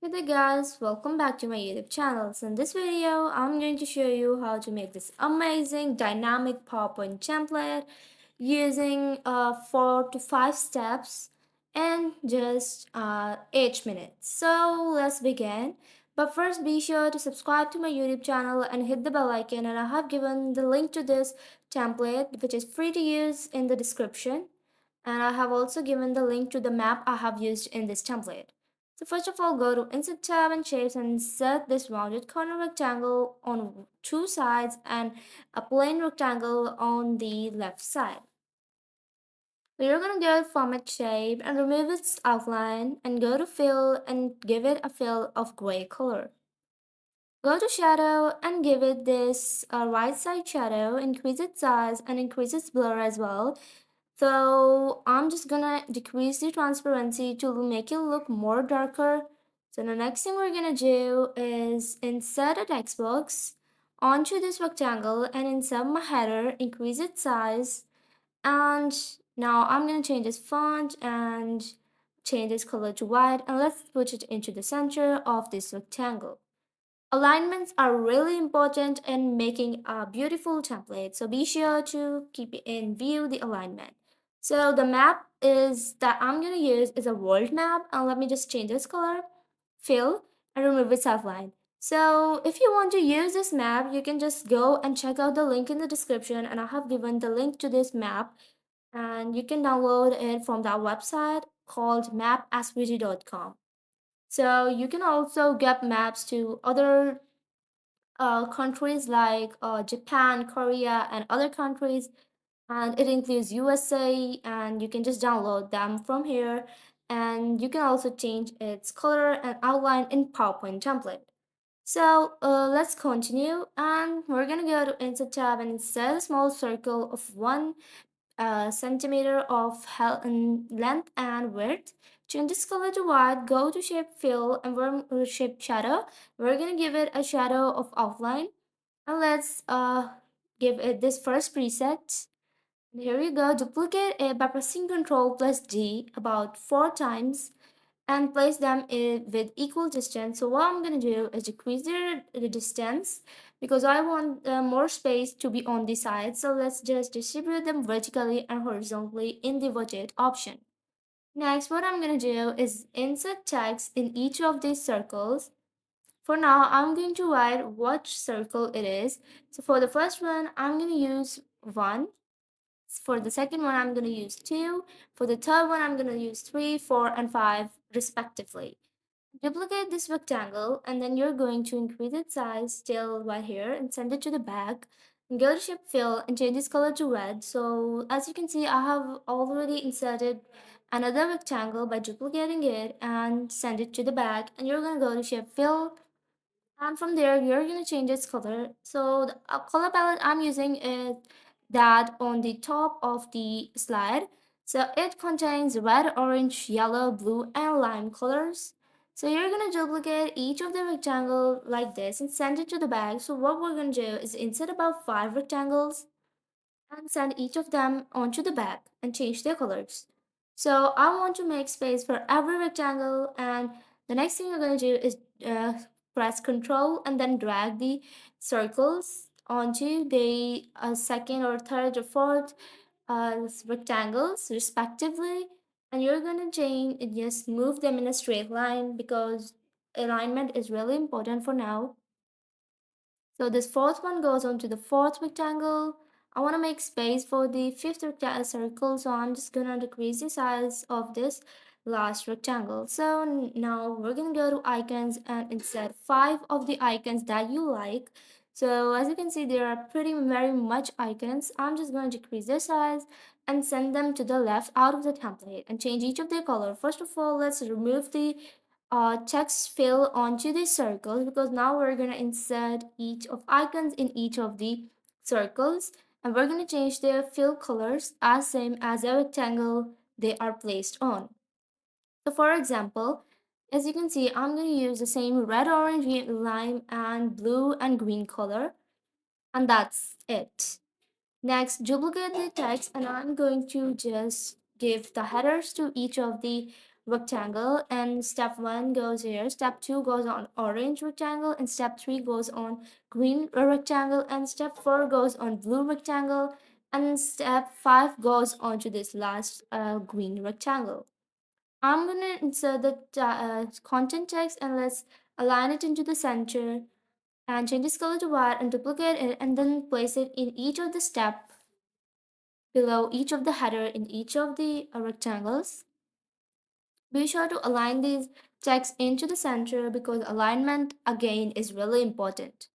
Hey there guys, welcome back to my YouTube channel. So in this video, I'm going to show you how to make this amazing dynamic PowerPoint template using 4 to 5 steps in just 8 minutes. So let's begin. But first be sure to subscribe to my YouTube channel and hit the bell icon, and I have given the link to this template which is free to use in the description, and I have also given the link to the map I have used in this template. So first of all, go to Insert tab and Shapes and set this rounded corner rectangle on two sides and a plain rectangle on the left side. So you're going to go to Format Shape and remove its outline and go to Fill and give it a fill of gray color. Go to Shadow and give it this right side shadow, increase its size and increase its blur as well. So I'm just gonna decrease the transparency to make it look more darker. So the next thing we're gonna do is insert a text box onto this rectangle and insert my header, increase its size, and now I'm gonna change this font and change this color to white, and let's put it into the center of this rectangle. Alignments are really important in making a beautiful template, so be sure to keep in view the alignment. So the map is that I'm going to use is a world map, and let me just change this color, fill, and remove its outline. So if you want to use this map, you can just go and check out the link in the description, and I have given the link to this map, and you can download it from that website called mapasquity.com. So you can also get maps to other countries like Japan, Korea, and other countries, and it includes USA, and you can just download them from here. And you can also change its color and outline in PowerPoint template. So let's continue, and we're gonna go to Insert tab and insert a small circle of 1 centimeter of length and width. Change this color to white, go to shape fill, and we're shape shadow. We're gonna give it a shadow of outline, and let's give it this first preset. And here you go, duplicate it by pressing Ctrl plus D about 4 times and place them with equal distance. So what I'm going to do is decrease the distance because I want more space to be on the side. So let's just distribute them vertically and horizontally in the rotate option. Next, what I'm going to do is insert text in each of these circles. For now, I'm going to write what circle it is. So for the first one, I'm going to use 1. For the second one, I'm going to use 2. For the third one, I'm going to use 3, 4, and 5 respectively. Duplicate this rectangle, and then you're going to increase its size still right here and send it to the back. And go to shape fill and change its color to red. So as you can see, I have already inserted another rectangle by duplicating it and send it to the back. And you're going to go to shape fill, and from there you're going to change its color. So the color palette I'm using is that on the top of the slide. So it contains red, orange, yellow, blue, and lime colors. So you're going to duplicate each of the rectangle like this and send it to the back. So what we're going to do is insert about 5 rectangles and send each of them onto the back and change their colors. So I want to make space for every rectangle, and the next thing you're going to do is uh, press Ctrl and then drag the circles onto the second or third or fourth rectangles respectively, and you're going to change just move them in a straight line because alignment is really important for now. So this fourth one goes on to the fourth rectangle. I want to make space for the fifth circle, so I'm just gonna decrease the size of this last rectangle. So now we're gonna go to icons and insert 5 of the icons that you like. So as you can see, there are pretty very much icons. I'm just gonna decrease their size and send them to the left out of the template and change each of their color. First of all, let's remove the text fill onto the circles because now we're going to insert each of icons in each of the circles, and we're going to change their fill colors as same as the rectangle they are placed on. So for example, as you can see, I'm going to use the same red, orange, lime, and blue and green color, and that's it. Next, duplicate the text, and I'm going to just give the headers to each of the rectangle, and step 1 goes here, step 2 goes on orange rectangle, and step 3 goes on green rectangle, and step 4 goes on blue rectangle, and step 5 goes on to this last green rectangle. I'm gonna insert the content text, and let's align it into the center and change this color to white and duplicate it, and then place it in each of the step below each of the header in each of the rectangles. Be sure to align these text into the center because alignment again is really important.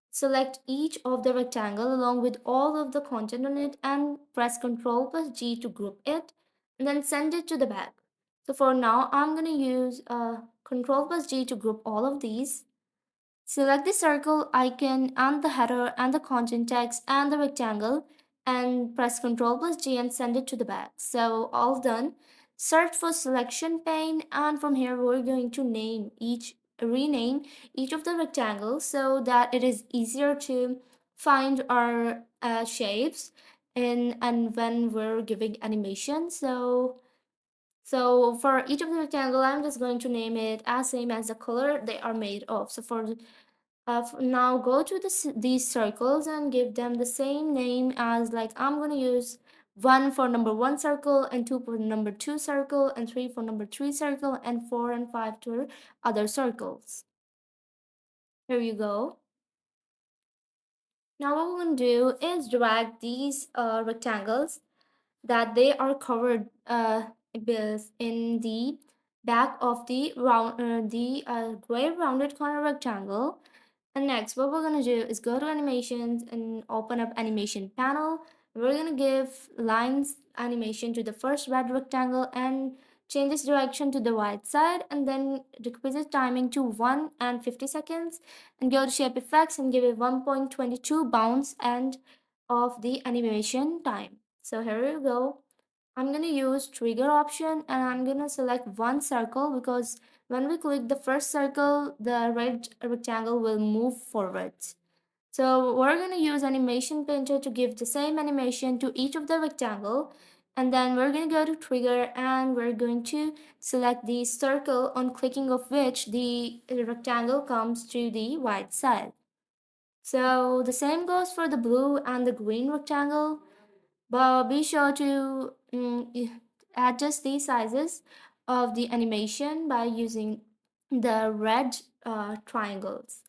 Select each of the rectangle along with all of the content on it and press Ctrl plus G to group it and then send it to the back. So for now, I'm going to use Ctrl plus G to group all of these. Select the circle icon and the header and the content text and the rectangle and press Ctrl plus G and send it to the back. So all done. Search for selection pane, and from here we're going to rename each of the rectangles so that it is easier to find our shapes in and when we're giving animation. So for each of the rectangle, I'm just going to name it as same as the color they are made of. So for now go to these circles and give them the same name as, like, I'm going to use 1 for number 1 circle, and 2 for number 2 circle, and 3 for number 3 circle, and 4 and 5 to other circles. Here you go. Now what we're going to do is drag these rectangles that they are covered in the back of the gray rounded corner rectangle. And next, what we're gonna do is go to animations and open up animation panel. We're gonna give lines animation to the first red rectangle and change its direction to the right side, and then decrease its timing to 1 and 50 seconds, and go to shape effects and give it 1.22 bounce and of the animation time. So here you go. I'm gonna use trigger option, and I'm gonna select one circle because when we click the first circle, the red rectangle will move forwards. So we're gonna use animation painter to give the same animation to each of the rectangle, and then we're gonna go to trigger and we're going to select the circle on clicking of which the rectangle comes to the right side. So the same goes for the blue and the green rectangle, but be sure to adjust the sizes of the animation by using the red triangles.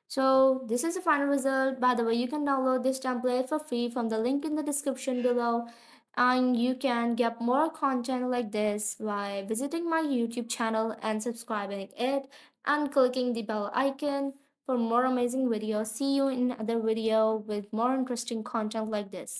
So this is the final result. By the way, you can download this template for free from the link in the description below, and you can get more content like this by visiting my YouTube channel and subscribing it and clicking the bell icon for more amazing videos. See you in another video with more interesting content like this.